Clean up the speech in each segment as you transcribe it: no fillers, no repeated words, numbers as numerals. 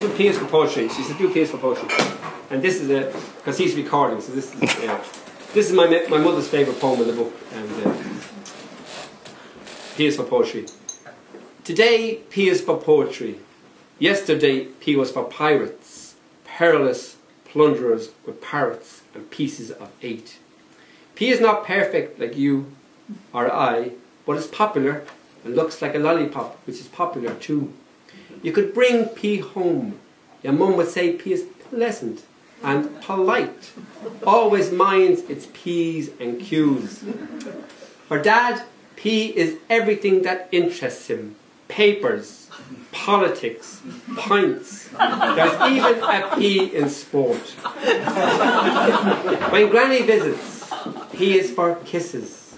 P is for poetry. She said, do P is for poetry. And this is because he's recording, so this is my mother's favourite poem in the book. And P is for poetry. Today, P is for poetry. Yesterday, P was for pirates, perilous plunderers with parrots and pieces of 8. P is not perfect like you or I, but is popular and looks like a lollipop, which is popular too. You could bring P home. Your mum would say P is pleasant and polite. Always minds its P's and Q's. For Dad, P is everything that interests him. Papers, politics, pints. There's even a P in sport. When Granny visits, P is for kisses.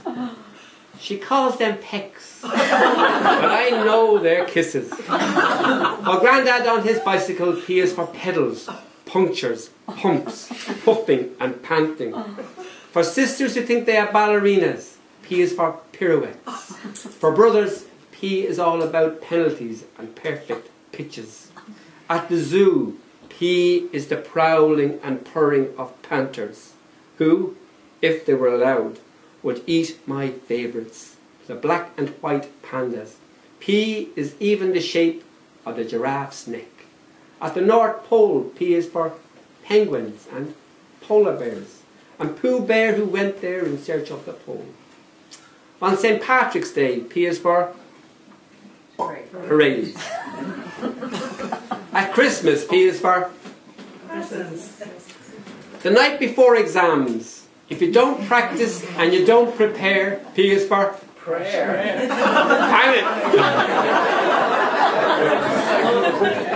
She calls them pecks, but I know they're kisses. For Grandad on his bicycle, P is for pedals, punctures, pumps, puffing and panting. For sisters who think they are ballerinas, P is for pirouettes. For brothers, P is all about penalties and perfect pitches. At the zoo, P is the prowling and purring of panthers, who, if they were allowed, would eat my favourites, the black and white pandas. P is even the shape of the giraffe's neck. At the North Pole, P is for penguins and polar bears, and Pooh Bear who went there in search of the pole. On St. Patrick's Day, P is for parades. At Christmas, P is for presents. The night before exams, if you don't practice and you don't prepare, P is for prayer.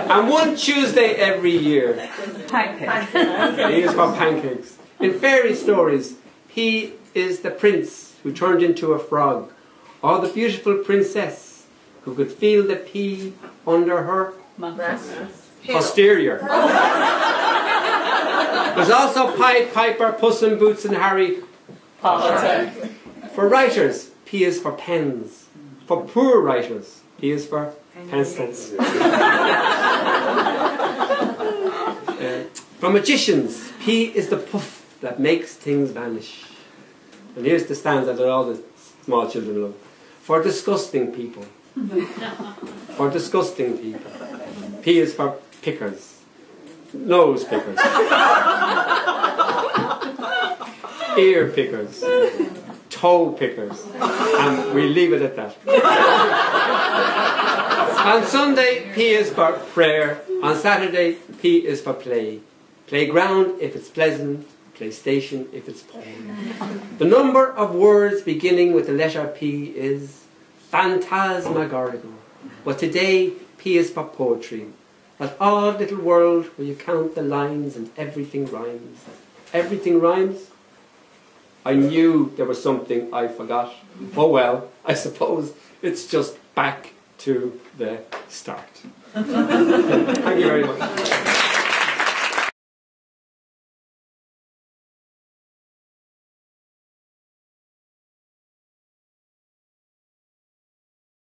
And one Tuesday every year, pancakes. P is for pancakes. In fairy stories, P is the prince who turned into a frog, or the beautiful princess who could feel the P under her posterior. There's also Pied Piper, Puss in Boots and Harry Potter. For writers, P is for pens. For poor writers, P is for pencils. For magicians, P is the puff that makes things vanish. And here's the stanza that all the small children love. For disgusting people. For disgusting people. P is for pickers. Nose pickers. Ear pickers. Toe pickers. And we leave it at that. On Sunday, P is for prayer. On Saturday, P is for play. Playground if it's pleasant. PlayStation if it's porn. The number of words beginning with the letter P is phantasmagorical. But today, P is for poetry. That odd little world where you count the lines and everything rhymes. Everything rhymes? I knew there was something I forgot. Oh well, I suppose it's just back to the start. Thank you very much.